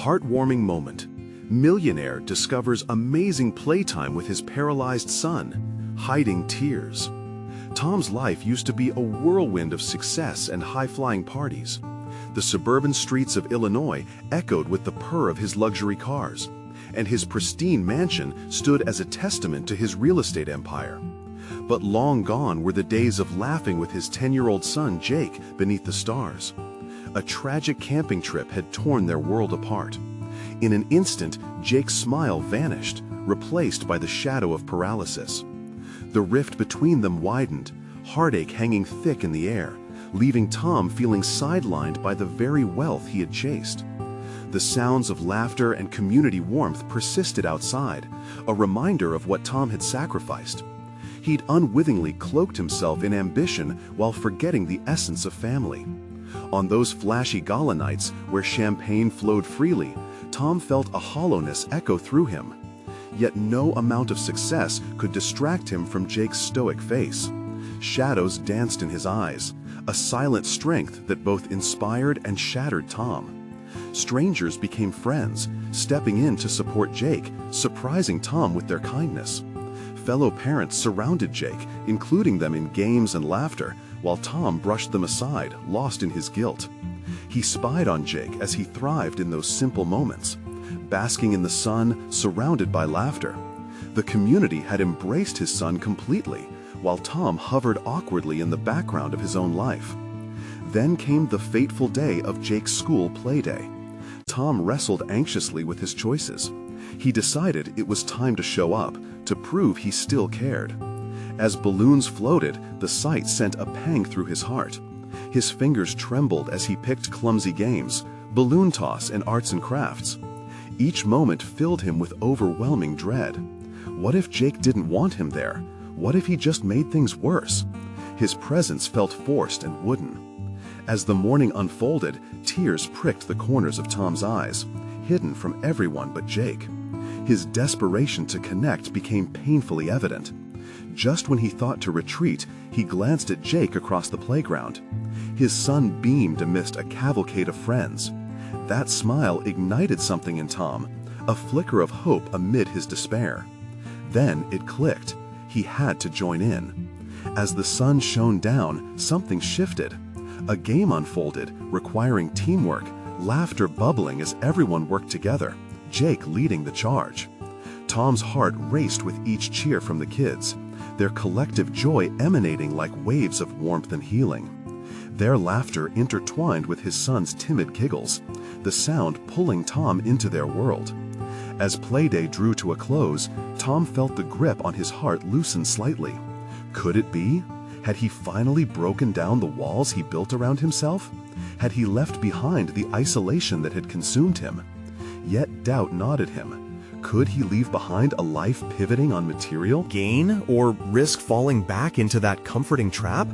Heartwarming moment. Millionaire discovers amazing playtime with his paralyzed son, hiding tears. Tom's life used to be a whirlwind of success and high-flying parties. The suburban streets of Illinois echoed with the purr of his luxury cars, and his pristine mansion stood as a testament to his real estate empire. But long gone were the days of laughing with his 10-year-old son Jake beneath the stars. A tragic camping trip had torn their world apart. In an instant, Jake's smile vanished, replaced by the shadow of paralysis. The rift between them widened, heartache hanging thick in the air, leaving Tom feeling sidelined by the very wealth he had chased. The sounds of laughter and community warmth persisted outside, a reminder of what Tom had sacrificed. He'd unwittingly cloaked himself in ambition while forgetting the essence of family. On those flashy gala nights where champagne flowed freely, Tom felt a hollowness echo through him. Yet no amount of success could distract him from Jake's stoic face. Shadows danced in his eyes, a silent strength that both inspired and shattered Tom. Strangers became friends, stepping in to support Jake, surprising Tom with their kindness. Fellow parents surrounded Jake, including them in games and laughter, while Tom brushed them aside, lost in his guilt. He spied on Jake as he thrived in those simple moments, basking in the sun, surrounded by laughter. The community had embraced his son completely, while Tom hovered awkwardly in the background of his own life. Then came the fateful day of Jake's school play day. Tom wrestled anxiously with his choices. He decided it was time to show up, to prove he still cared. As balloons floated, the sight sent a pang through his heart. His fingers trembled as he picked clumsy games, balloon toss and arts and crafts. Each moment filled him with overwhelming dread. What if Jake didn't want him there? What if he just made things worse? His presence felt forced and wooden. As the morning unfolded, tears pricked the corners of Tom's eyes, hidden from everyone but Jake. His desperation to connect became painfully evident. Just when he thought to retreat, he glanced at Jake across the playground. His son beamed amidst a cavalcade of friends. That smile ignited something in Tom, a flicker of hope amid his despair. Then it clicked. He had to join in. As the sun shone down, something shifted. A game unfolded, requiring teamwork, laughter bubbling as everyone worked together, Jake leading the charge. Tom's heart raced with each cheer from the kids, their collective joy emanating like waves of warmth and healing. Their laughter intertwined with his son's timid giggles, the sound pulling Tom into their world. As Playday drew to a close, Tom felt the grip on his heart loosen slightly. Could it be? Had he finally broken down the walls he built around himself? Had he left behind the isolation that had consumed him? Yet doubt gnawed him. Could he leave behind a life pivoting on material gain, or risk falling back into that comforting trap?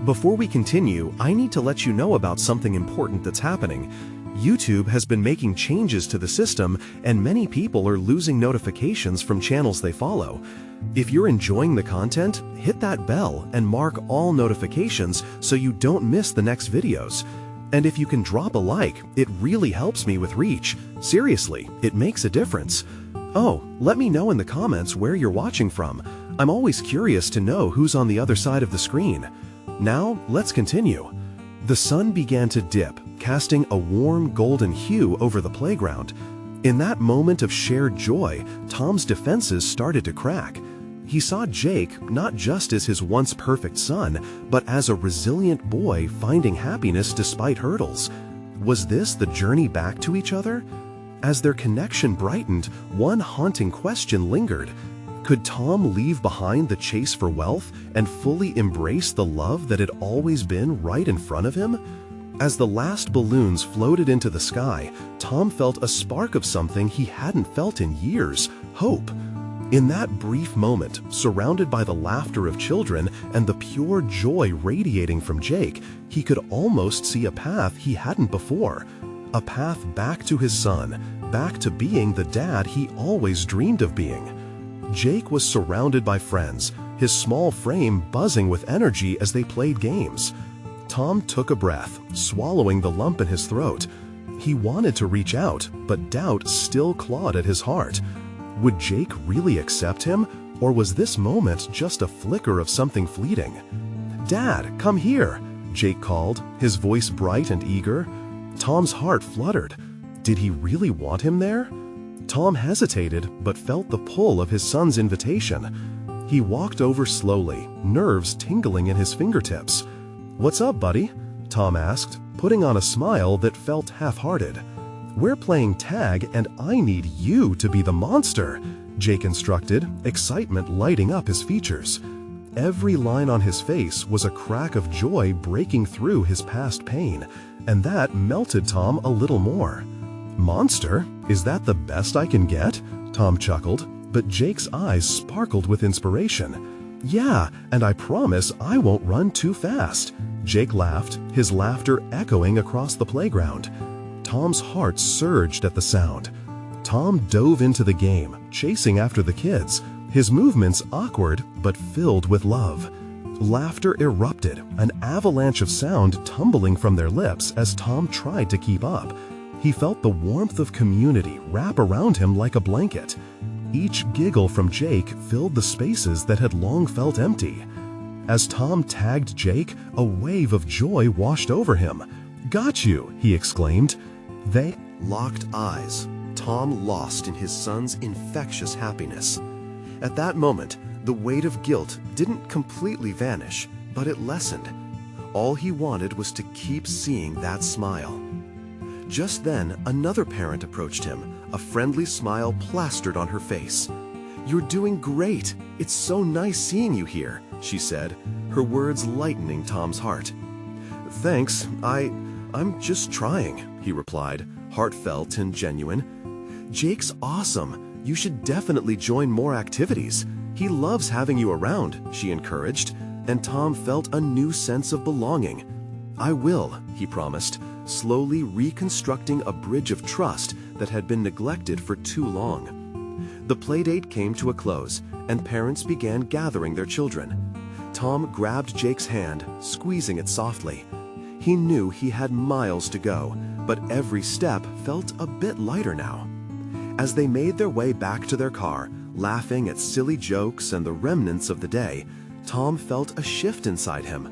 Before we continue, I need to let you know about something important that's happening. YouTube has been making changes to the system, and many people are losing notifications from channels they follow. If you're enjoying the content, hit that bell and mark all notifications so you don't miss the next videos. And if you can drop a like, it really helps me with reach. Seriously, it makes a difference. Oh, let me know in the comments where you're watching from. I'm always curious to know who's on the other side of the screen. Now, let's continue. The sun began to dip, casting a warm golden hue over the playground. In that moment of shared joy, Tom's defenses started to crack. He saw Jake not just as his once perfect son, but as a resilient boy finding happiness despite hurdles. Was this the journey back to each other? As their connection brightened, one haunting question lingered. Could Tom leave behind the chase for wealth and fully embrace the love that had always been right in front of him? As the last balloons floated into the sky, Tom felt a spark of something he hadn't felt in years: hope. In that brief moment, surrounded by the laughter of children and the pure joy radiating from Jake, he could almost see a path he hadn't before. A path back to his son, back to being the dad he always dreamed of being. Jake was surrounded by friends, his small frame buzzing with energy as they played games. Tom took a breath, swallowing the lump in his throat. He wanted to reach out, but doubt still clawed at his heart. Would Jake really accept him, or was this moment just a flicker of something fleeting? "Dad, come here," Jake called, his voice bright and eager. Tom's heart fluttered. Did he really want him there? Tom hesitated, but felt the pull of his son's invitation. He walked over slowly, nerves tingling in his fingertips. "What's up, buddy?" Tom asked, putting on a smile that felt half-hearted. "We're playing tag, and I need you to be the monster," Jake instructed, excitement lighting up his features. Every line on his face was a crack of joy breaking through his past pain, and that melted Tom a little more. "Monster? Is that the best I can get?" Tom chuckled, but Jake's eyes sparkled with inspiration. "Yeah, and I promise I won't run too fast." Jake laughed, his laughter echoing across the playground. Tom's heart surged at the sound. Tom dove into the game, chasing after the kids, his movements awkward but filled with love. Laughter erupted, an avalanche of sound tumbling from their lips as Tom tried to keep up. He felt the warmth of community wrap around him like a blanket. Each giggle from Jake filled the spaces that had long felt empty. As Tom tagged Jake, a wave of joy washed over him. "Got you!" he exclaimed. They locked eyes, Tom lost in his son's infectious happiness. At that moment, the weight of guilt didn't completely vanish, but it lessened. All he wanted was to keep seeing that smile. Just then, another parent approached him, a friendly smile plastered on her face. "You're doing great. It's so nice seeing you here," she said, her words lightening Tom's heart. "Thanks, I'm just trying," he replied, heartfelt and genuine. "Jake's awesome. You should definitely join more activities. He loves having you around," she encouraged, and Tom felt a new sense of belonging. "I will," he promised, slowly reconstructing a bridge of trust that had been neglected for too long. The playdate came to a close, and parents began gathering their children. Tom grabbed Jake's hand, squeezing it softly. He knew he had miles to go, but every step felt a bit lighter now. As they made their way back to their car, laughing at silly jokes and the remnants of the day, Tom felt a shift inside him.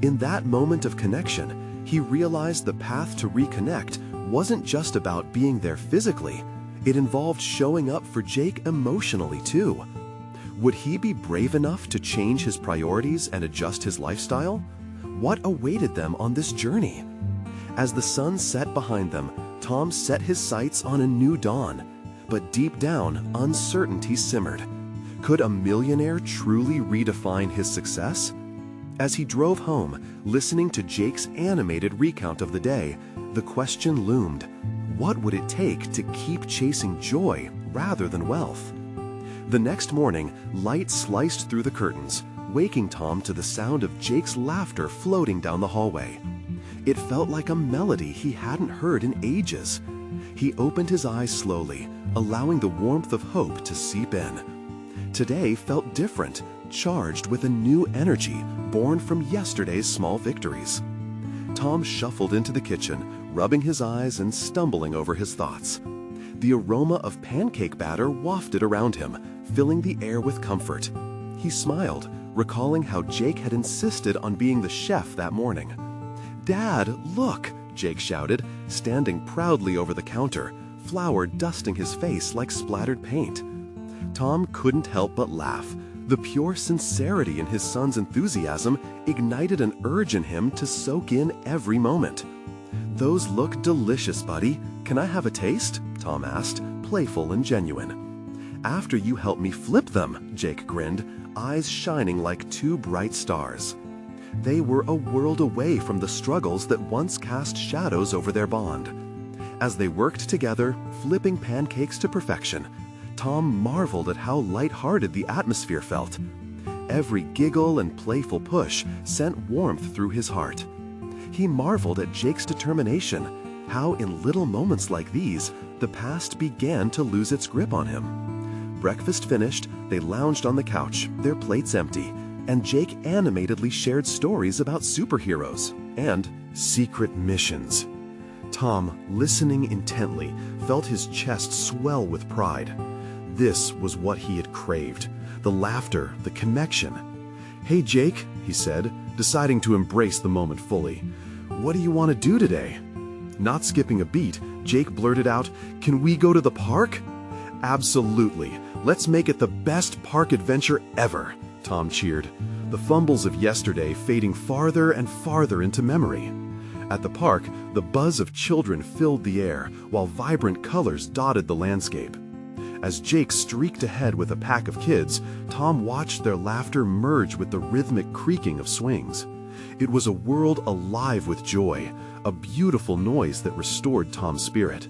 In that moment of connection, he realized the path to reconnect wasn't just about being there physically. It involved showing up for Jake emotionally too. Would he be brave enough to change his priorities and adjust his lifestyle? What awaited them on this journey? As the sun set behind them, Tom set his sights on a new dawn. But deep down, uncertainty simmered. Could a millionaire truly redefine his success? As he drove home, listening to Jake's animated recount of the day, the question loomed: what would it take to keep chasing joy rather than wealth? The next morning, light sliced through the curtains, waking Tom to the sound of Jake's laughter floating down the hallway. It felt like a melody he hadn't heard in ages. He opened his eyes slowly, allowing the warmth of hope to seep in. Today felt different, charged with a new energy born from yesterday's small victories. Tom shuffled into the kitchen, rubbing his eyes and stumbling over his thoughts. The aroma of pancake batter wafted around him, filling the air with comfort. He smiled, recalling how Jake had insisted on being the chef that morning. "Dad, look!" Jake shouted, standing proudly over the counter, flour dusting his face like splattered paint. Tom couldn't help but laugh. The pure sincerity in his son's enthusiasm ignited an urge in him to soak in every moment. "Those look delicious, buddy. Can I have a taste?" Tom asked, playful and genuine. "After you help me flip them," Jake grinned, eyes shining like two bright stars. They were a world away from the struggles that once cast shadows over their bond. As they worked together, flipping pancakes to perfection, Tom marveled at how light-hearted the atmosphere felt. Every giggle and playful push sent warmth through his heart. He marveled at Jake's determination, how in little moments like these, the past began to lose its grip on him. Breakfast finished, they lounged on the couch, their plates empty, and Jake animatedly shared stories about superheroes and secret missions. Tom, listening intently, felt his chest swell with pride. This was what he had craved, the laughter, the connection. "Hey, Jake," he said, deciding to embrace the moment fully. "What do you want to do today?" Not skipping a beat, Jake blurted out, "Can we go to the park?" "Absolutely. Let's make it the best park adventure ever," Tom cheered, the fumbles of yesterday fading farther and farther into memory. At the park, the buzz of children filled the air, while vibrant colors dotted the landscape. As Jake streaked ahead with a pack of kids, Tom watched their laughter merge with the rhythmic creaking of swings. It was a world alive with joy, a beautiful noise that restored Tom's spirit.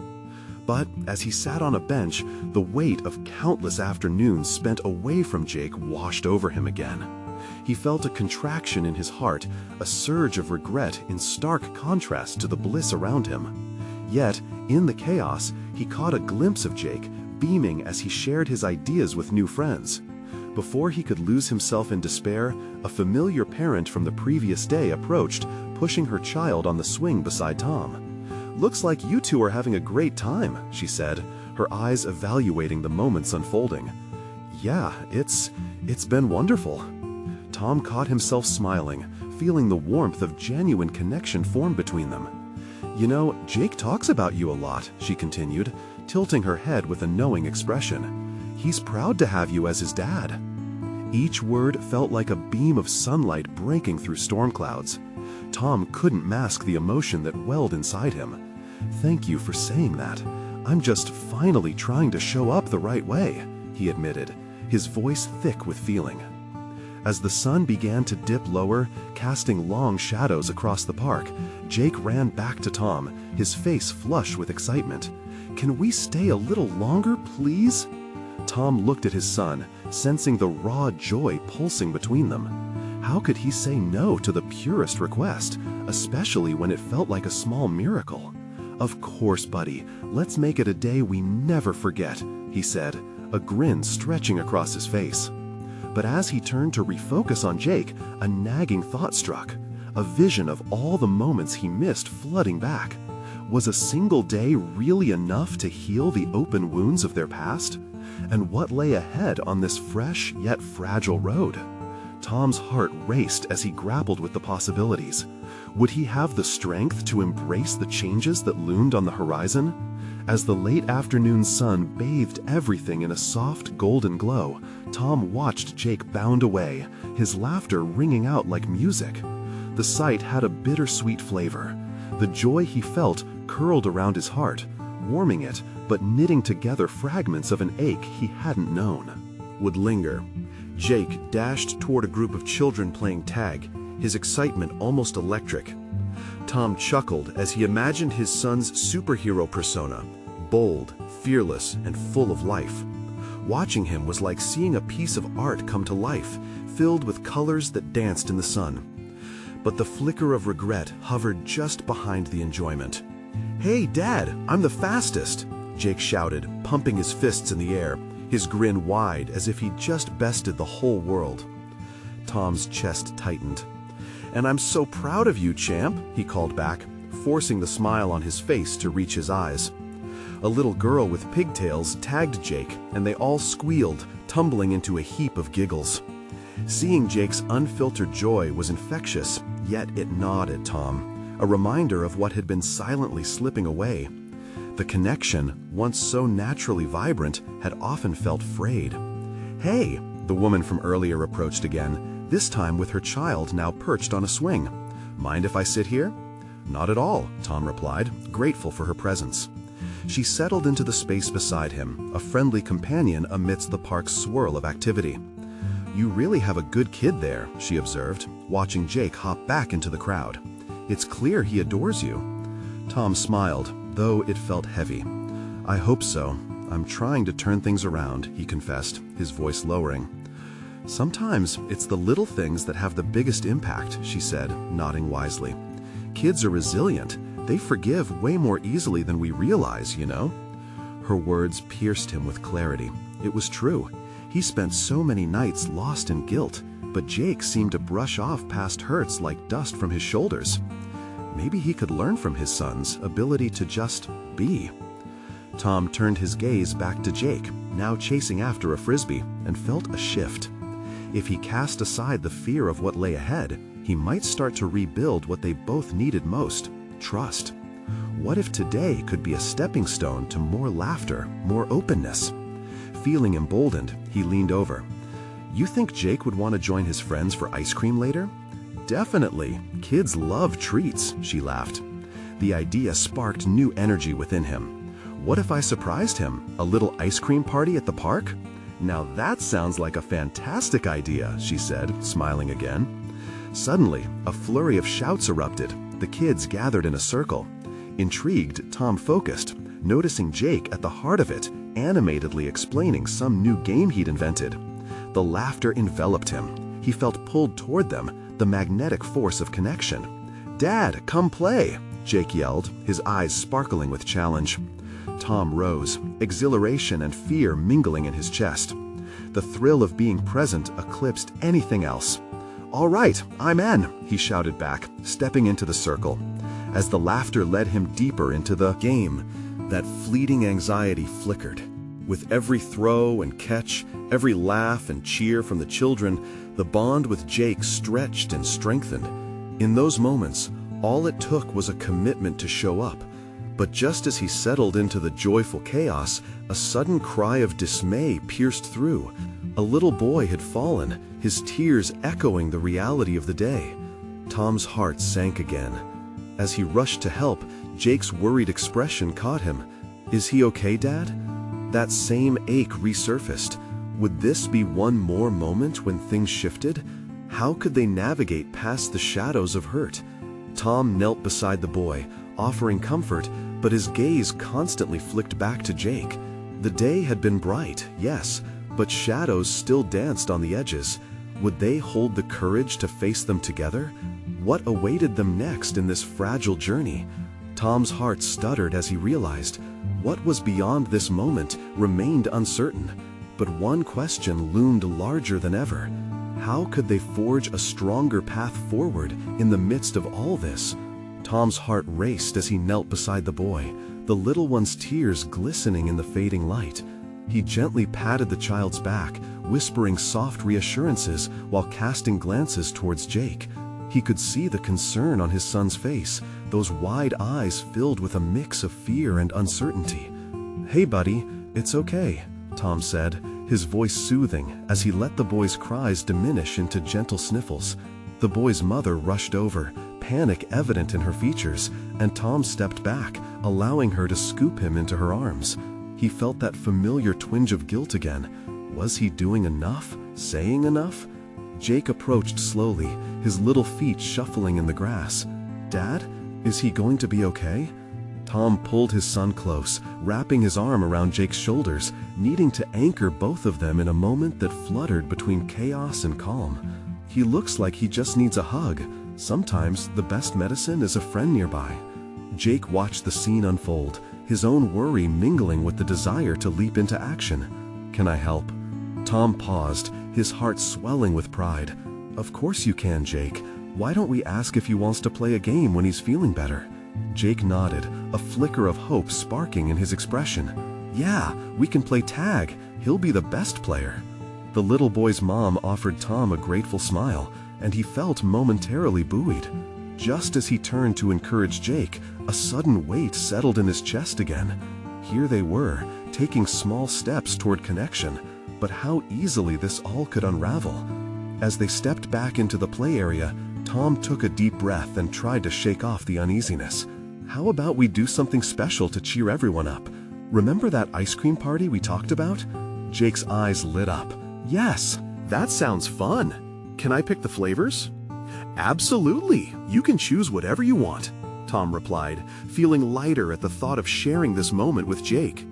But as he sat on a bench, the weight of countless afternoons spent away from Jake washed over him again. He felt a contraction in his heart, a surge of regret in stark contrast to the bliss around him. Yet, in the chaos, he caught a glimpse of Jake, beaming as he shared his ideas with new friends. Before he could lose himself in despair, a familiar parent from the previous day approached, pushing her child on the swing beside Tom. "Looks like you two are having a great time," she said, her eyes evaluating the moments unfolding. "Yeah, it's been wonderful." Tom caught himself smiling, feeling the warmth of genuine connection form between them. "You know, Jake talks about you a lot," she continued, tilting her head with a knowing expression. "He's proud to have you as his dad." Each word felt like a beam of sunlight breaking through storm clouds. Tom couldn't mask the emotion that welled inside him. "Thank you for saying that. I'm just finally trying to show up the right way," he admitted, his voice thick with feeling. As the sun began to dip lower, casting long shadows across the park, Jake ran back to Tom, his face flush with excitement. "Can we stay a little longer, please?" Tom looked at his son, sensing the raw joy pulsing between them. How could he say no to the purest request, especially when it felt like a small miracle? "Of course, buddy. Let's make it a day we never forget," he said, a grin stretching across his face. But as he turned to refocus on Jake, a nagging thought struck, a vision of all the moments he missed flooding back. Was a single day really enough to heal the open wounds of their past? And what lay ahead on this fresh yet fragile road? Tom's heart raced as he grappled with the possibilities. Would he have the strength to embrace the changes that loomed on the horizon? As the late afternoon sun bathed everything in a soft golden glow, Tom watched Jake bound away, his laughter ringing out like music. The sight had a bittersweet flavor. The joy he felt curled around his heart, warming it, but knitting together fragments of an ache he hadn't known. Would linger. Jake dashed toward a group of children playing tag, his excitement almost electric. Tom chuckled as he imagined his son's superhero persona, bold, fearless, and full of life. Watching him was like seeing a piece of art come to life, filled with colors that danced in the sun. But the flicker of regret hovered just behind the enjoyment. "Hey, Dad, I'm the fastest!" Jake shouted, pumping his fists in the air, his grin wide as if he'd just bested the whole world. Tom's chest tightened. "And I'm so proud of you, champ," he called back, forcing the smile on his face to reach his eyes. A little girl with pigtails tagged Jake, and they all squealed, tumbling into a heap of giggles. Seeing Jake's unfiltered joy was infectious, yet it gnawed at Tom, a reminder of what had been silently slipping away. The connection, once so naturally vibrant, had often felt frayed. "Hey," the woman from earlier approached again, this time with her child now perched on a swing. "Mind if I sit here?" "Not at all," Tom replied, grateful for her presence. She settled into the space beside him, a friendly companion amidst the park's swirl of activity. "You really have a good kid there," she observed, watching Jake hop back into the crowd. "It's clear he adores you." Tom smiled, though it felt heavy. "I hope so. I'm trying to turn things around," he confessed, his voice lowering. "Sometimes it's the little things that have the biggest impact," she said, nodding wisely. "Kids are resilient. They forgive way more easily than we realize, you know?" Her words pierced him with clarity. It was true. He spent so many nights lost in guilt, but Jake seemed to brush off past hurts like dust from his shoulders. Maybe he could learn from his son's ability to just be. Tom turned his gaze back to Jake, now chasing after a frisbee, and felt a shift. If he cast aside the fear of what lay ahead, he might start to rebuild what they both needed most: trust. What if today could be a stepping stone to more laughter, more openness? Feeling emboldened, he leaned over. "You think Jake would want to join his friends for ice cream later?" "Definitely. Kids love treats," she laughed. The idea sparked new energy within him. "What if I surprised him? A little ice cream party at the park?" "Now that sounds like a fantastic idea," she said, smiling again. Suddenly, a flurry of shouts erupted. The kids gathered in a circle. Intrigued, Tom focused, noticing Jake at the heart of it, animatedly explaining some new game he'd invented. The laughter enveloped him. He felt pulled toward them, the magnetic force of connection. "Dad, come play!" Jake yelled, his eyes sparkling with challenge. Tom rose, exhilaration and fear mingling in his chest. The thrill of being present eclipsed anything else. "All right, I'm in," he shouted back, stepping into the circle. As the laughter led him deeper into the game, that fleeting anxiety flickered. With every throw and catch, every laugh and cheer from the children, the bond with Jake stretched and strengthened. In those moments, all it took was a commitment to show up. But just as he settled into the joyful chaos, a sudden cry of dismay pierced through. A little boy had fallen, his tears echoing the reality of the day. Tom's heart sank again. As he rushed to help, Jake's worried expression caught him. "Is he okay, Dad?" That same ache resurfaced. Would this be one more moment when things shifted? How could they navigate past the shadows of hurt? Tom knelt beside the boy, offering comfort, but his gaze constantly flicked back to Jake. The day had been bright, yes, but shadows still danced on the edges. Would they hold the courage to face them together? What awaited them next in this fragile journey? Tom's heart stuttered as he realized what was beyond this moment remained uncertain. But one question loomed larger than ever. How could they forge a stronger path forward in the midst of all this? Tom's heart raced as he knelt beside the boy, the little one's tears glistening in the fading light. He gently patted the child's back, whispering soft reassurances while casting glances towards Jake. He could see the concern on his son's face, those wide eyes filled with a mix of fear and uncertainty. "Hey buddy, it's okay," Tom said, his voice soothing as he let the boy's cries diminish into gentle sniffles. The boy's mother rushed over, panic evident in her features, and Tom stepped back, allowing her to scoop him into her arms. He felt that familiar twinge of guilt again. Was he doing enough? Saying enough? Jake approached slowly, his little feet shuffling in the grass. "Dad, is he going to be okay?" Tom pulled his son close, wrapping his arm around Jake's shoulders, needing to anchor both of them in a moment that fluttered between chaos and calm. "He looks like he just needs a hug. Sometimes the best medicine is a friend nearby." Jake watched the scene unfold, his own worry mingling with the desire to leap into action. "Can I help?" Tom paused, his heart swelling with pride. "Of course you can, Jake. Why don't we ask if he wants to play a game when he's feeling better?" Jake nodded, a flicker of hope sparking in his expression. "Yeah, we can play tag. He'll be the best player." The little boy's mom offered Tom a grateful smile, and he felt momentarily buoyed. Just as he turned to encourage Jake, a sudden weight settled in his chest again. Here they were, taking small steps toward connection, but how easily this all could unravel. As they stepped back into the play area, Tom took a deep breath and tried to shake off the uneasiness. "How about we do something special to cheer everyone up? Remember that ice cream party we talked about?" Jake's eyes lit up. "Yes, that sounds fun. Can I pick the flavors?" "Absolutely. You can choose whatever you want," Tom replied, feeling lighter at the thought of sharing this moment with Jake.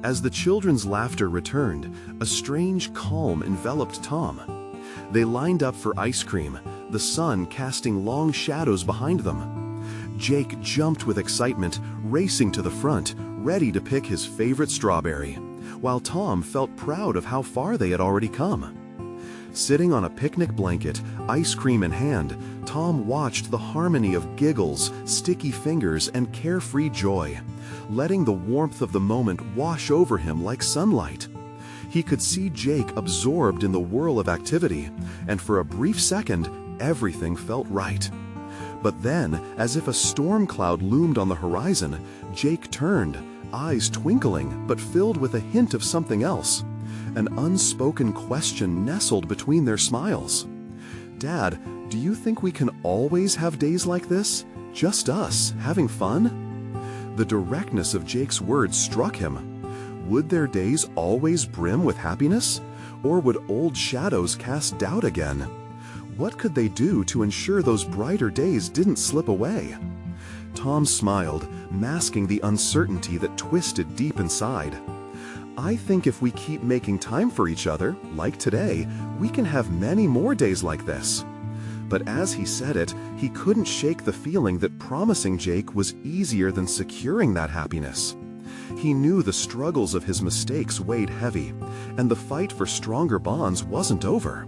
As the children's laughter returned, a strange calm enveloped Tom. They lined up for ice cream, the sun casting long shadows behind them. Jake jumped with excitement, racing to the front, ready to pick his favorite strawberry, while Tom felt proud of how far they had already come. Sitting on a picnic blanket, ice cream in hand, Tom watched the harmony of giggles, sticky fingers, and carefree joy, letting the warmth of the moment wash over him like sunlight. He could see Jake absorbed in the whirl of activity, and for a brief second, everything felt right. But then, as if a storm cloud loomed on the horizon, Jake turned, eyes twinkling but filled with a hint of something else. An unspoken question nestled between their smiles. "Dad, do you think we can always have days like this? Just us, having fun?" The directness of Jake's words struck him. Would their days always brim with happiness? Or would old shadows cast doubt again? What could they do to ensure those brighter days didn't slip away? Tom smiled, masking the uncertainty that twisted deep inside. "I think if we keep making time for each other, like today, we can have many more days like this." But as he said it, he couldn't shake the feeling that promising Jake was easier than securing that happiness. He knew the struggles of his mistakes weighed heavy, and the fight for stronger bonds wasn't over.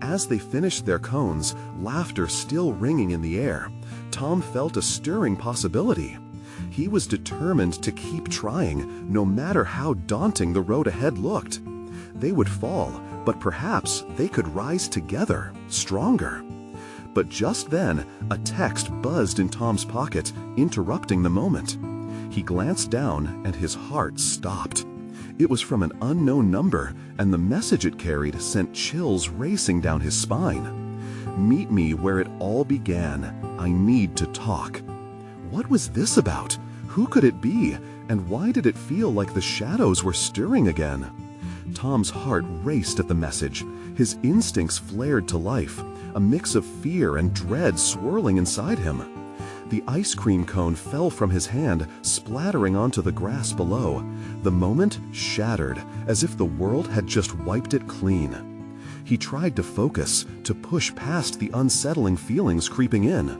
As they finished their cones, laughter still ringing in the air, Tom felt a stirring possibility. He was determined to keep trying, no matter how daunting the road ahead looked. They would fall, but perhaps they could rise together, stronger. But just then, a text buzzed in Tom's pocket, interrupting the moment. He glanced down, and his heart stopped. It was from an unknown number, and the message it carried sent chills racing down his spine. "Meet me where it all began. I need to talk." What was this about? Who could it be? And why did it feel like the shadows were stirring again? Tom's heart raced at the message. His instincts flared to life, a mix of fear and dread swirling inside him. The ice cream cone fell from his hand, splattering onto the grass below. The moment shattered, as if the world had just wiped it clean. He tried to focus, to push past the unsettling feelings creeping in.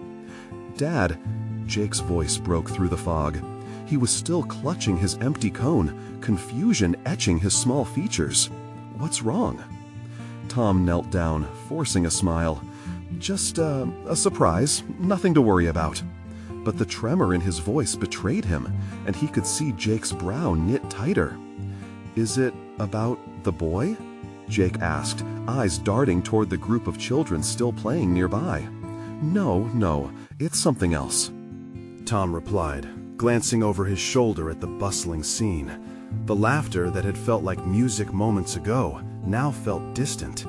"Dad," Jake's voice broke through the fog. He was still clutching his empty cone, confusion etching his small features. "What's wrong?" Tom knelt down, forcing a smile. "Just a surprise, nothing to worry about." But the tremor in his voice betrayed him, and he could see Jake's brow knit tighter. "Is it about the boy?" Jake asked, eyes darting toward the group of children still playing nearby. No, it's something else," Tom replied, glancing over his shoulder at the bustling scene. The laughter that had felt like music moments ago now felt distant.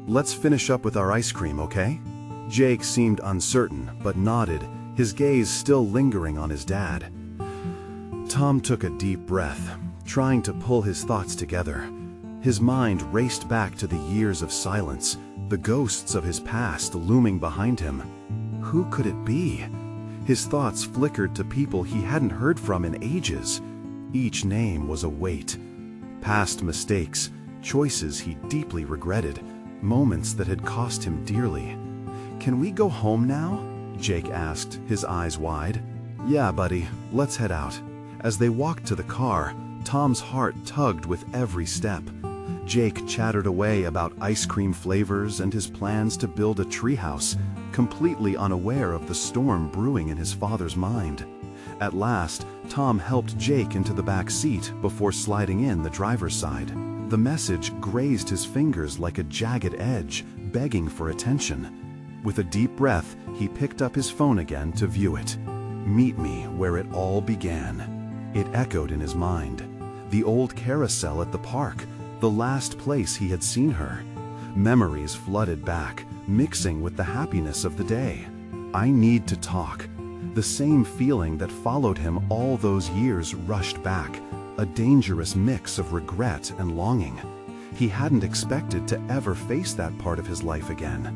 "Let's finish up with our ice cream, okay?" Jake seemed uncertain, but nodded, his gaze still lingering on his dad. Tom took a deep breath, trying to pull his thoughts together. His mind raced back to the years of silence, the ghosts of his past looming behind him. Who could it be? His thoughts flickered to people he hadn't heard from in ages. Each name was a weight. Past mistakes, choices he deeply regretted, moments that had cost him dearly. "Can we go home now?" Jake asked, his eyes wide. "Yeah, buddy, let's head out." As they walked to the car, Tom's heart tugged with every step. Jake chattered away about ice cream flavors and his plans to build a treehouse, completely unaware of the storm brewing in his father's mind. At last, Tom helped Jake into the back seat before sliding in the driver's side. The message grazed his fingers like a jagged edge, begging for attention. With a deep breath, he picked up his phone again to view it. "Meet me where it all began." It echoed in his mind. The old carousel at the park, the last place he had seen her. Memories flooded back, mixing with the happiness of the day. "I need to talk." The same feeling that followed him all those years rushed back, a dangerous mix of regret and longing. He hadn't expected to ever face that part of his life again.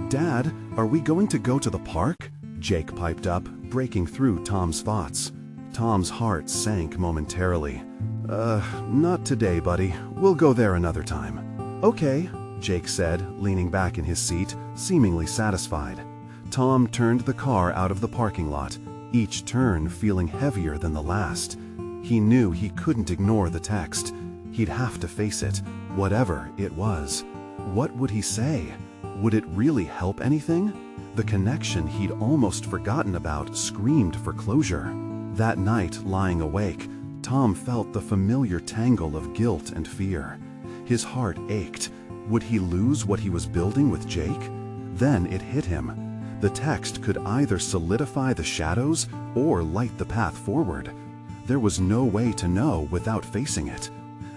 "Dad, are we going to go to the park?" Jake piped up, breaking through Tom's thoughts. Tom's heart sank momentarily. Not today, buddy. We'll go there another time." "Okay," Jake said, leaning back in his seat, seemingly satisfied. Tom turned the car out of the parking lot, each turn feeling heavier than the last. He knew he couldn't ignore the text. He'd have to face it, whatever it was. What would he say? Would it really help anything? The connection he'd almost forgotten about screamed for closure. That night, lying awake, Tom felt the familiar tangle of guilt and fear. His heart ached. Would he lose what he was building with Jake? Then it hit him. The text could either solidify the shadows or light the path forward. There was no way to know without facing it.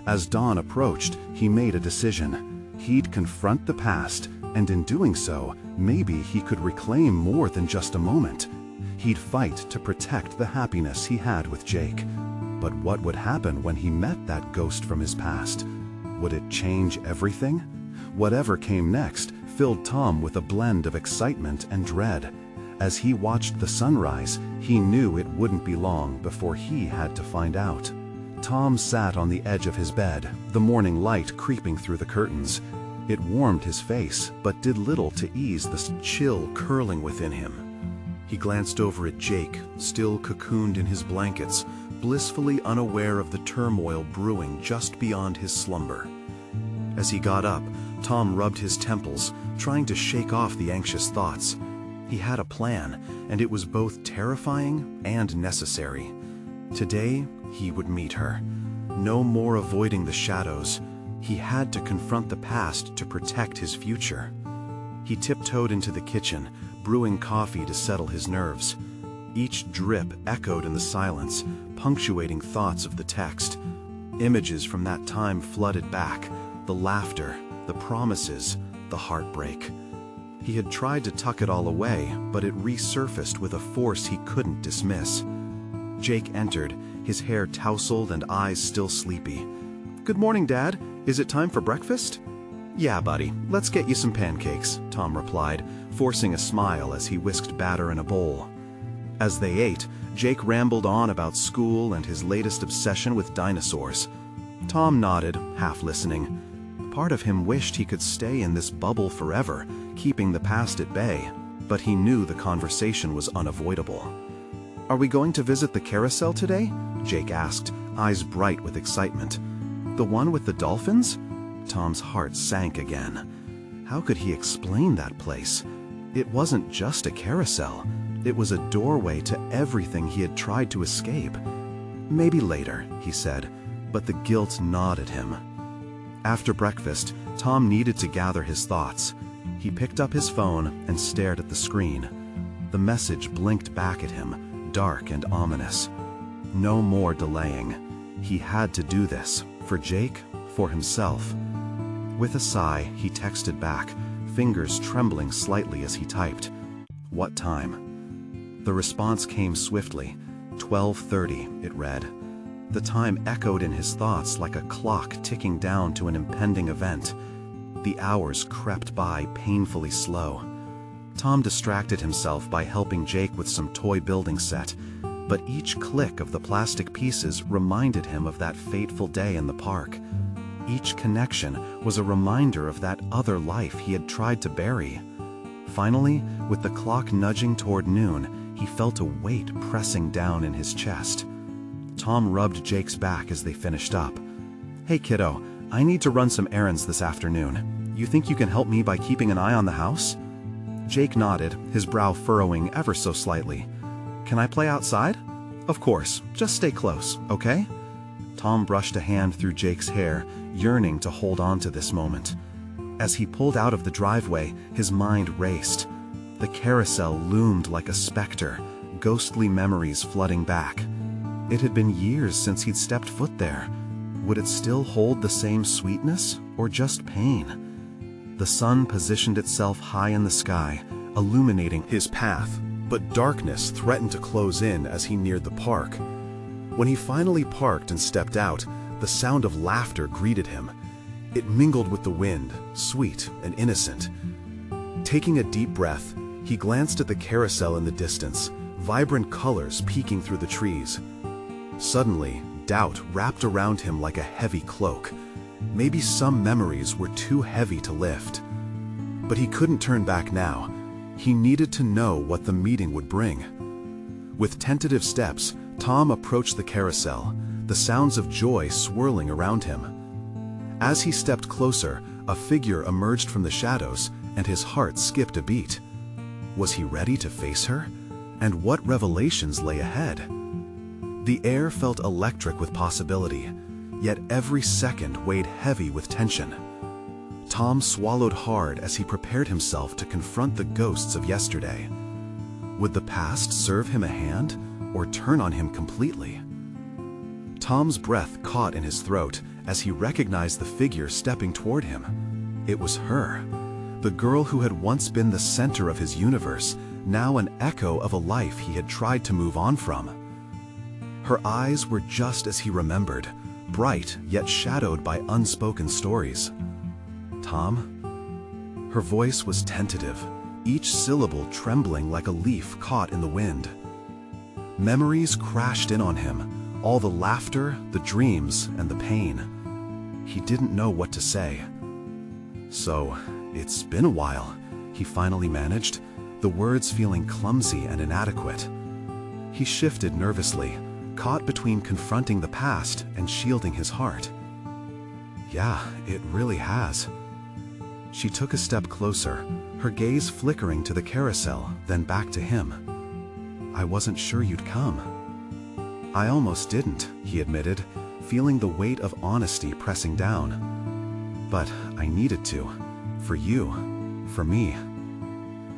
As dawn approached, he made a decision. He'd confront the past, and in doing so, maybe he could reclaim more than just a moment. He'd fight to protect the happiness he had with Jake. But what would happen when he met that ghost from his past? Would it change everything? Whatever came next filled Tom with a blend of excitement and dread. As he watched the sunrise, he knew it wouldn't be long before he had to find out. Tom sat on the edge of his bed, the morning light creeping through the curtains. It warmed his face, but did little to ease the chill curling within him. He glanced over at Jake, still cocooned in his blankets, blissfully unaware of the turmoil brewing just beyond his slumber. As he got up, Tom rubbed his temples, trying to shake off the anxious thoughts. He had a plan, and it was both terrifying and necessary. Today, he would meet her. No more avoiding the shadows. He had to confront the past to protect his future. He tiptoed into the kitchen, brewing coffee to settle his nerves. Each drip echoed in the silence, punctuating thoughts of the text. Images from that time flooded back, the laughter, the promises, the heartbreak. He had tried to tuck it all away, but it resurfaced with a force he couldn't dismiss. Jake entered, his hair tousled and eyes still sleepy. "Good morning, Dad. Is it time for breakfast?" "Yeah, buddy, let's get you some pancakes," Tom replied, forcing a smile as he whisked batter in a bowl. As they ate, Jake rambled on about school and his latest obsession with dinosaurs. Tom nodded, half listening. Part of him wished he could stay in this bubble forever, keeping the past at bay, but he knew the conversation was unavoidable. "Are we going to visit the carousel today?" Jake asked, eyes bright with excitement. "The one with the dolphins?" Tom's heart sank again. How could he explain that place? It wasn't just a carousel. It was a doorway to everything he had tried to escape. "Maybe later," he said, but the guilt gnawed at him. After breakfast, Tom needed to gather his thoughts. He picked up his phone and stared at the screen. The message blinked back at him, dark and ominous. No more delaying. He had to do this, for Jake, for himself. With a sigh, he texted back, fingers trembling slightly as he typed. "What time?" The response came swiftly. 12:30, it read. The time echoed in his thoughts like a clock ticking down to an impending event. The hours crept by painfully slow. Tom distracted himself by helping Jake with some toy building set, but each click of the plastic pieces reminded him of that fateful day in the park. Each connection was a reminder of that other life he had tried to bury. Finally, with the clock nudging toward noon, he felt a weight pressing down in his chest. Tom rubbed Jake's back as they finished up. "Hey kiddo, I need to run some errands this afternoon. You think you can help me by keeping an eye on the house?" Jake nodded, his brow furrowing ever so slightly. "Can I play outside?" "Of course, just stay close, okay?" Tom brushed a hand through Jake's hair, yearning to hold on to this moment. As he pulled out of the driveway, his mind raced. The carousel loomed like a specter, ghostly memories flooding back. It had been years since he'd stepped foot there. Would it still hold the same sweetness, or just pain? The sun positioned itself high in the sky, illuminating his path, but darkness threatened to close in as he neared the park. When he finally parked and stepped out, the sound of laughter greeted him. It mingled with the wind, sweet and innocent. Taking a deep breath, he glanced at the carousel in the distance, vibrant colors peeking through the trees. Suddenly, doubt wrapped around him like a heavy cloak. Maybe some memories were too heavy to lift. But he couldn't turn back now. He needed to know what the meeting would bring. With tentative steps, Tom approached the carousel, the sounds of joy swirling around him. As he stepped closer, A figure emerged from the shadows, and his heart skipped a beat. Was he ready to face her? And what revelations lay ahead? The air felt electric with possibility, yet every second weighed heavy with tension. Tom swallowed hard as he prepared himself to confront the ghosts of yesterday. Would the past serve him a hand, or turn on him completely? Tom's breath caught in his throat as he recognized the figure stepping toward him. It was her, the girl who had once been the center of his universe, now an echo of a life he had tried to move on from. Her eyes were just as he remembered, bright yet shadowed by unspoken stories. "Tom?" Her voice was tentative, each syllable trembling like a leaf caught in the wind. Memories crashed in on him, all the laughter, the dreams, and the pain. He didn't know what to say. "So, it's been a while," he finally managed, the words feeling clumsy and inadequate. He shifted nervously, caught between confronting the past and shielding his heart. "Yeah, it really has." She took a step closer, her gaze flickering to the carousel, then back to him. "I wasn't sure you'd come." "I almost didn't," he admitted, feeling the weight of honesty pressing down. "But I needed to. For you. For me."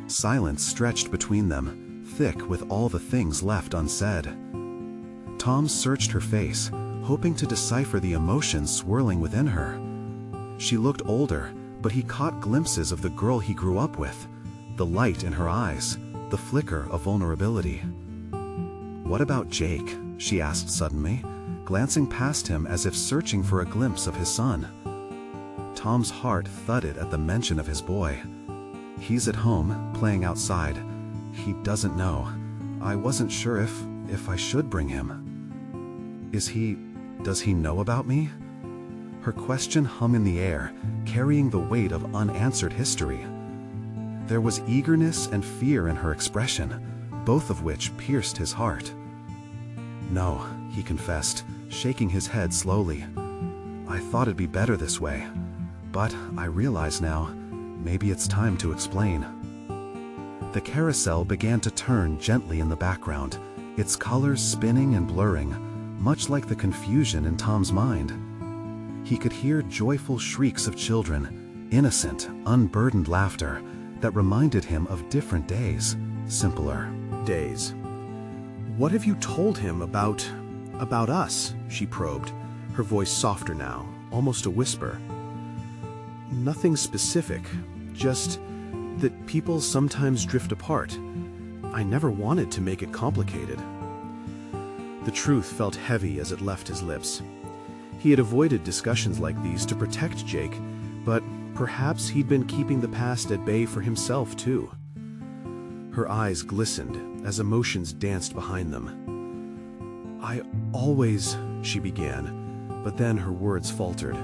Silence stretched between them, thick with all the things left unsaid. Tom searched her face, hoping to decipher the emotions swirling within her. She looked older, but he caught glimpses of the girl he grew up with, the light in her eyes, the flicker of vulnerability. "What about Jake?" she asked suddenly, glancing past him as if searching for a glimpse of his son. Tom's heart thudded at the mention of his boy. "He's at home, playing outside. He doesn't know. I wasn't sure if I should bring him." Does he know about me?" Her question hung in the air, carrying the weight of unanswered history. There was eagerness and fear in her expression, both of which pierced his heart. "No," he confessed, shaking his head slowly. "I thought it'd be better this way. But I realize now, maybe it's time to explain." The carousel began to turn gently in the background, its colors spinning and blurring, much like the confusion in Tom's mind. He could hear joyful shrieks of children, innocent, unburdened laughter that reminded him of different days, simpler days. "What have you told him about us?" she probed, her voice softer now, almost a whisper. "Nothing specific, just that people sometimes drift apart. I never wanted to make it complicated." The truth felt heavy as it left his lips. He had avoided discussions like these to protect Jake, but perhaps he'd been keeping the past at bay for himself too. Her eyes glistened as emotions danced behind them. "I always," she began, but then her words faltered.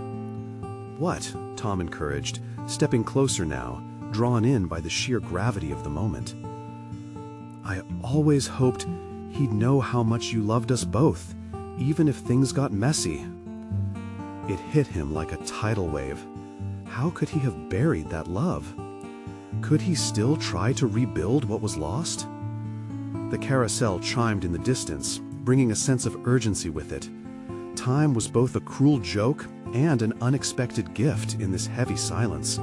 "What?" Tom encouraged, stepping closer now, drawn in by the sheer gravity of the moment. "I always hoped he'd know how much you loved us both, even if things got messy." It hit him like a tidal wave. How could he have buried that love? Could he still try to rebuild what was lost? The carousel chimed in the distance, bringing a sense of urgency with it. Time was both a cruel joke and an unexpected gift in this heavy silence.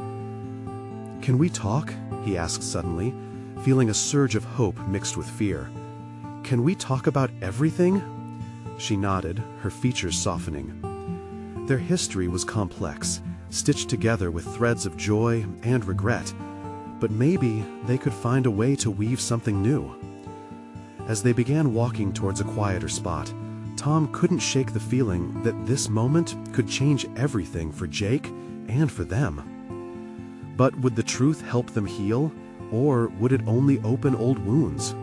"Can we talk?" he asked suddenly, feeling a surge of hope mixed with fear. "Can we talk about everything?" She nodded, her features softening. Their history was complex, stitched together with threads of joy and regret, but maybe they could find a way to weave something new. As they began walking towards a quieter spot, Tom couldn't shake the feeling that this moment could change everything for Jake and for them. But would the truth help them heal, or would it only open old wounds?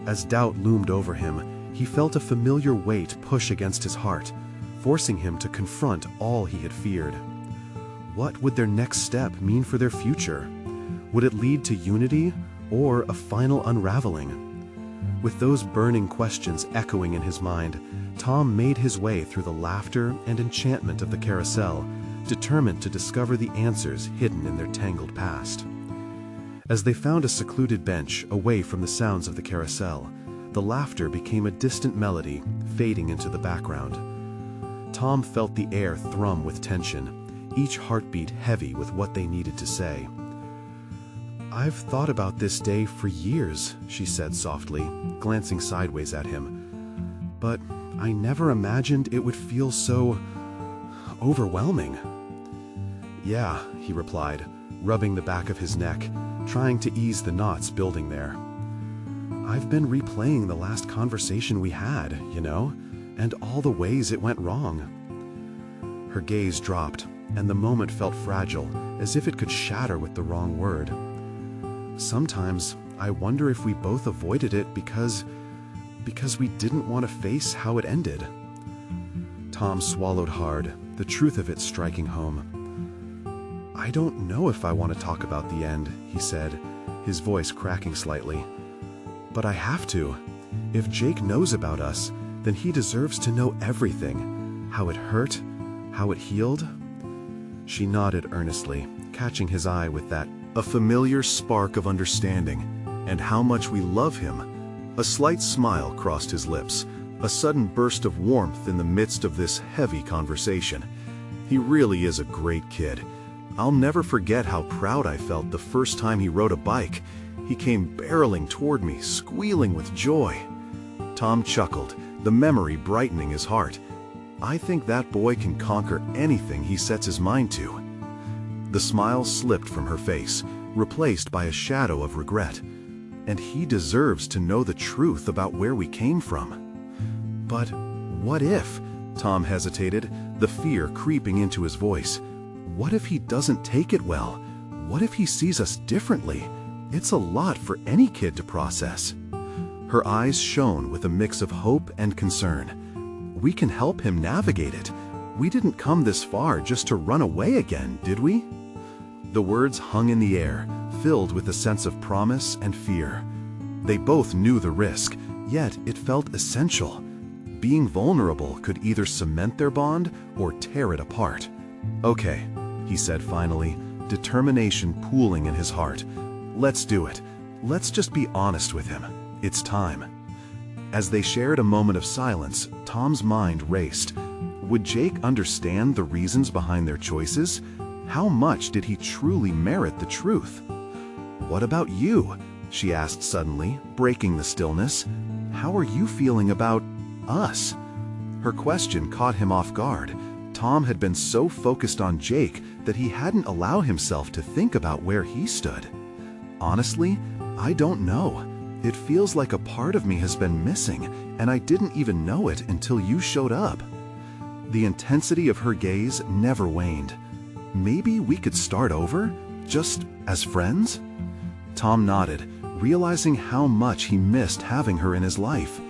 As doubt loomed over him, he felt a familiar weight push against his heart, forcing him to confront all he had feared. What would their next step mean for their future? Would it lead to unity or a final unraveling? With those burning questions echoing in his mind, Tom made his way through the laughter and enchantment of the carousel, determined to discover the answers hidden in their tangled past. As they found a secluded bench away from the sounds of the carousel, the laughter became a distant melody, fading into the background. Tom felt the air thrum with tension, each heartbeat heavy with what they needed to say. "I've thought about this day for years," she said softly, glancing sideways at him. "But I never imagined it would feel so overwhelming." "Yeah," he replied, rubbing the back of his neck, trying to ease the knots building there. "I've been replaying the last conversation we had, and all the ways it went wrong." Her gaze dropped, and the moment felt fragile, as if it could shatter with the wrong word. "Sometimes I wonder if we both avoided it because we didn't want to face how it ended." Tom swallowed hard, the truth of it striking home. "I don't know if I want to talk about the end," he said, his voice cracking slightly. "But I have to. If Jake knows about us, then he deserves to know everything. How it hurt, how it healed." She nodded earnestly, catching his eye with that "a familiar spark of understanding, and how much we love him." A slight smile crossed his lips, a sudden burst of warmth in the midst of this heavy conversation. "He really is a great kid. I'll never forget how proud I felt the first time he rode a bike. He came barreling toward me, squealing with joy." Tom chuckled, the memory brightening his heart. "I think that boy can conquer anything he sets his mind to." The smile slipped from her face, replaced by a shadow of regret. "And he deserves to know the truth about where we came from." "But what if?" Tom hesitated, the fear creeping into his voice. "What if he doesn't take it well? What if he sees us differently? It's a lot for any kid to process." Her eyes shone with a mix of hope and concern. "We can help him navigate it. We didn't come this far just to run away again, did we?" The words hung in the air, filled with a sense of promise and fear. They both knew the risk, yet it felt essential. Being vulnerable could either cement their bond or tear it apart. "Okay," he said finally, determination pooling in his heart. "Let's do it. Let's just be honest with him. It's time." As they shared a moment of silence, Tom's mind raced. Would Jake understand the reasons behind their choices? How much did he truly merit the truth? "What about you?" she asked suddenly, breaking the stillness. "How are you feeling about us?" Her question caught him off guard. Tom had been so focused on Jake that he hadn't allowed himself to think about where he stood. "Honestly, I don't know. It feels like a part of me has been missing, and I didn't even know it until you showed up." The intensity of her gaze never waned. "Maybe we could start over, just as friends?" Tom nodded, realizing how much he missed having her in his life.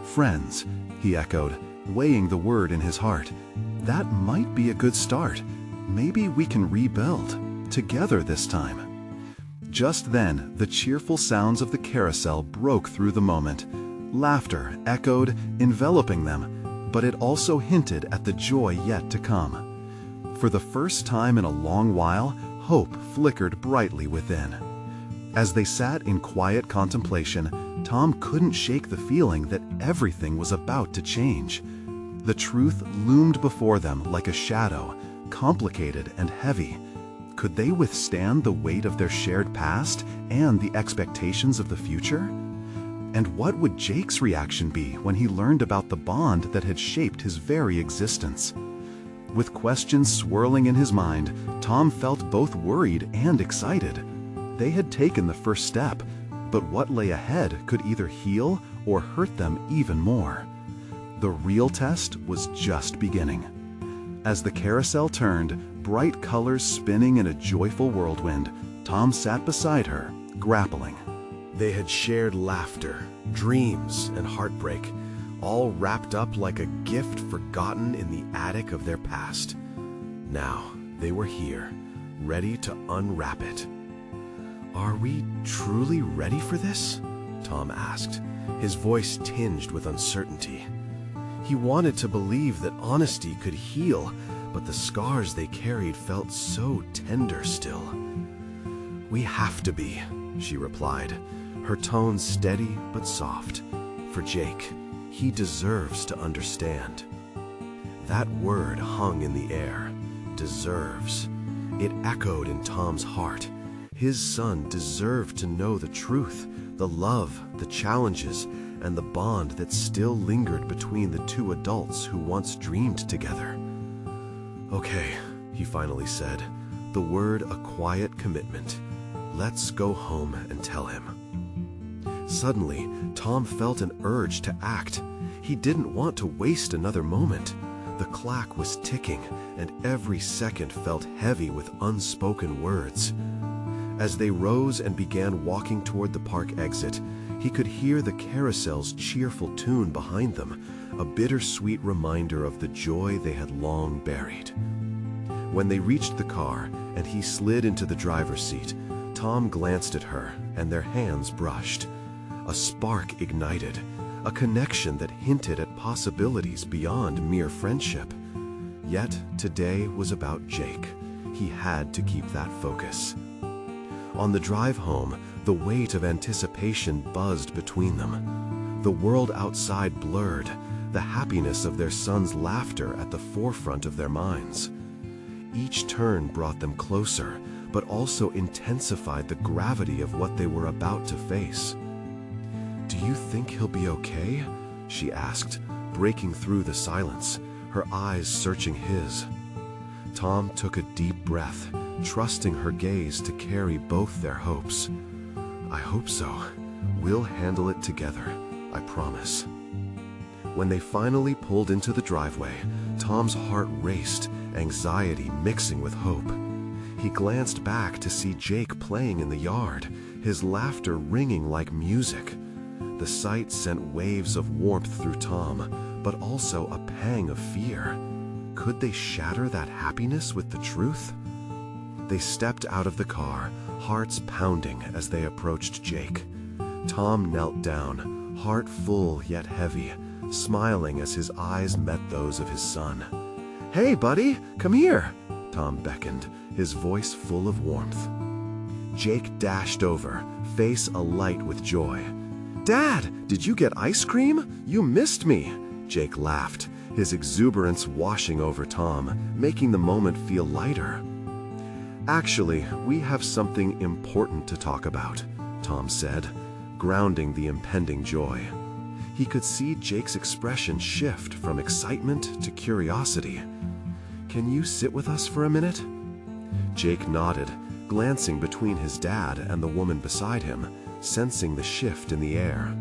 "Friends," he echoed, weighing the word in his heart. "That might be a good start. Maybe we can rebuild, together this time." Just then, the cheerful sounds of the carousel broke through the moment. Laughter echoed, enveloping them, but it also hinted at the joy yet to come. For the first time in a long while, hope flickered brightly within. As they sat in quiet contemplation, Tom couldn't shake the feeling that everything was about to change. The truth loomed before them like a shadow, complicated and heavy. Could they withstand the weight of their shared past and the expectations of the future? And what would Jake's reaction be when he learned about the bond that had shaped his very existence? With questions swirling in his mind, Tom felt both worried and excited. They had taken the first step, but what lay ahead could either heal or hurt them even more. The real test was just beginning. As the carousel turned, bright colors spinning in a joyful whirlwind, Tom sat beside her, grappling. They had shared laughter, dreams, and heartbreak, all wrapped up like a gift forgotten in the attic of their past. Now they were here, ready to unwrap it. "Are we truly ready for this?" Tom asked, his voice tinged with uncertainty. He wanted to believe that honesty could heal, but the scars they carried felt so tender still. "We have to be," she replied, her tone steady but soft. "For Jake, he deserves to understand." That word hung in the air, deserves. It echoed in Tom's heart. His son deserved to know the truth, the love, the challenges, and the bond that still lingered between the two adults who once dreamed together. "Okay," he finally said, the word a quiet commitment. "Let's go home and tell him." Suddenly, Tom felt an urge to act. He didn't want to waste another moment. The clock was ticking, and every second felt heavy with unspoken words. As they rose and began walking toward the park exit, he could hear the carousel's cheerful tune behind them, a bittersweet reminder of the joy they had long buried. When they reached the car and he slid into the driver's seat, Tom glanced at her and their hands brushed. A spark ignited, a connection that hinted at possibilities beyond mere friendship. Yet today was about Jake. He had to keep that focus. On the drive home, the weight of anticipation buzzed between them. The world outside blurred, the happiness of their son's laughter at the forefront of their minds. Each turn brought them closer, but also intensified the gravity of what they were about to face. "Do you think he'll be okay?" she asked, breaking through the silence, her eyes searching his. Tom took a deep breath, trusting her gaze to carry both their hopes. "I hope so. We'll handle it together, I promise." When they finally pulled into the driveway, Tom's heart raced, anxiety mixing with hope. He glanced back to see Jake playing in the yard, his laughter ringing like music. The sight sent waves of warmth through Tom, but also a pang of fear. Could they shatter that happiness with the truth? They stepped out of the car, hearts pounding as they approached Jake. Tom knelt down, heart full yet heavy, smiling as his eyes met those of his son. "Hey, buddy, come here," Tom beckoned, his voice full of warmth. Jake dashed over, face alight with joy. "Dad, did you get ice cream? You missed me," Jake laughed, his exuberance washing over Tom, making the moment feel lighter. "Actually, we have something important to talk about," Tom said, grounding the impending joy. He could see Jake's expression shift from excitement to curiosity. "Can you sit with us for a minute?" Jake nodded, glancing between his dad and the woman beside him, sensing the shift in the air.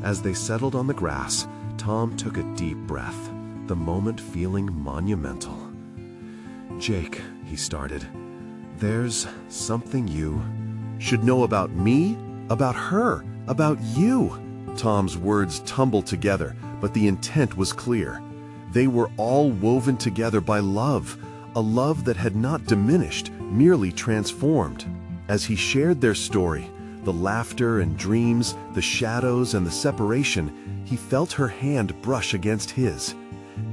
As they settled on the grass, Tom took a deep breath, the moment feeling monumental. "Jake," he started, "there's something you should know about me, about her, about you." Tom's words tumbled together, but the intent was clear. They were all woven together by love, a love that had not diminished, merely transformed. As he shared their story, the laughter and dreams, the shadows and the separation, he felt her hand brush against his.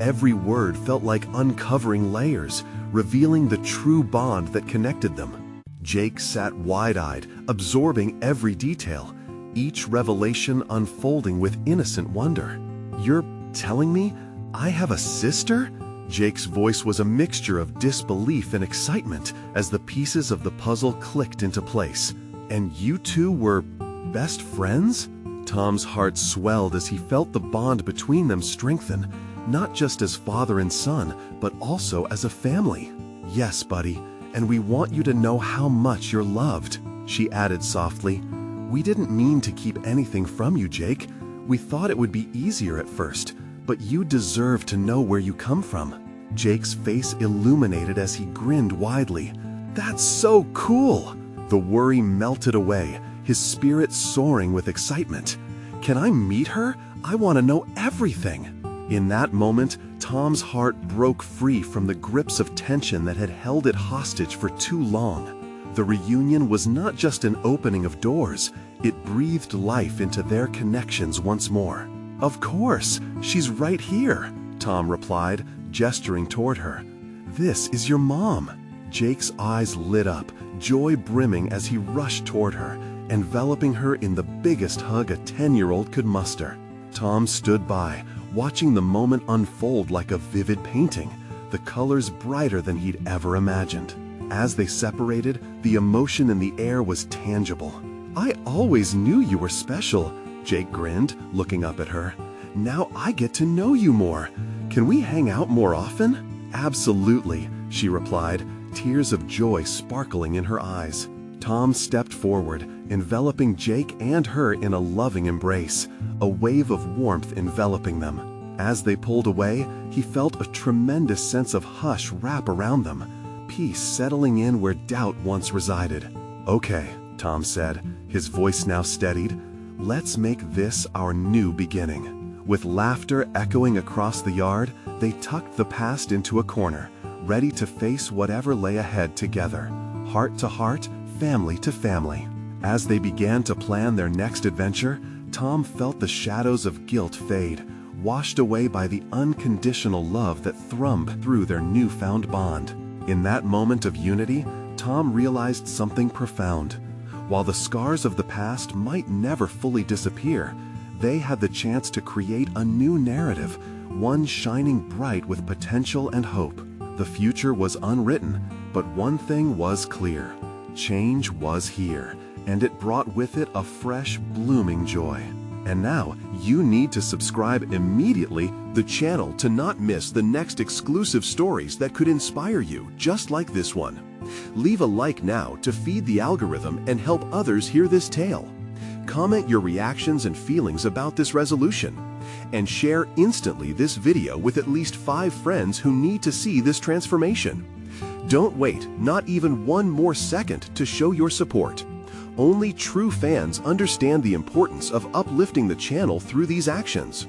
Every word felt like uncovering layers, revealing the true bond that connected them. Jake sat wide-eyed, absorbing every detail, each revelation unfolding with innocent wonder. "You're telling me I have a sister?" Jake's voice was a mixture of disbelief and excitement as the pieces of the puzzle clicked into place. "And you two were best friends?" Tom's heart swelled as he felt the bond between them strengthen, not just as father and son, but also as a family. "Yes, buddy, and we want you to know how much you're loved," she added softly. "We didn't mean to keep anything from you, Jake. We thought it would be easier at first, but you deserve to know where you come from." Jake's face illuminated as he grinned widely. "That's so cool!" The worry melted away, his spirit soaring with excitement. "Can I meet her? I want to know everything." In that moment, Tom's heart broke free from the grips of tension that had held it hostage for too long. The reunion was not just an opening of doors, it breathed life into their connections once more. "Of course, she's right here," Tom replied, gesturing toward her. This is your mom. Jake's eyes lit up, joy brimming as he rushed toward her, enveloping her in the biggest hug a 10-year-old could muster. Tom stood by, watching the moment unfold like a vivid painting, the colors brighter than he'd ever imagined. As they separated, the emotion in the air was tangible. "I always knew you were special," Jake grinned, looking up at her. "Now I get to know you more. Can we hang out more often?" "Absolutely," she replied, tears of joy sparkling in her eyes. Tom stepped forward, enveloping Jake and her in a loving embrace, a wave of warmth enveloping them. As they pulled away, he felt a tremendous sense of hush wrap around them, peace settling in where doubt once resided. "Okay," Tom said, his voice now steadied, "let's make this our new beginning." With laughter echoing across the yard, they tucked the past into a corner, ready to face whatever lay ahead together, heart to heart, family to family. As they began to plan their next adventure, Tom felt the shadows of guilt fade, washed away by the unconditional love that thrummed through their newfound bond. In that moment of unity, Tom realized something profound. While the scars of the past might never fully disappear, they had the chance to create a new narrative, one shining bright with potential and hope. The future was unwritten, but one thing was clear. Change was here, and it brought with it a fresh, blooming joy. And now, you need to subscribe immediately to the channel to not miss the next exclusive stories that could inspire you, just like this one. Leave a like now to feed the algorithm and help others hear this tale. Comment your reactions and feelings about this resolution, and share instantly this video with at least 5 friends who need to see this transformation. Don't wait, not even one more second, to show your support. Only true fans understand the importance of uplifting the channel through these actions.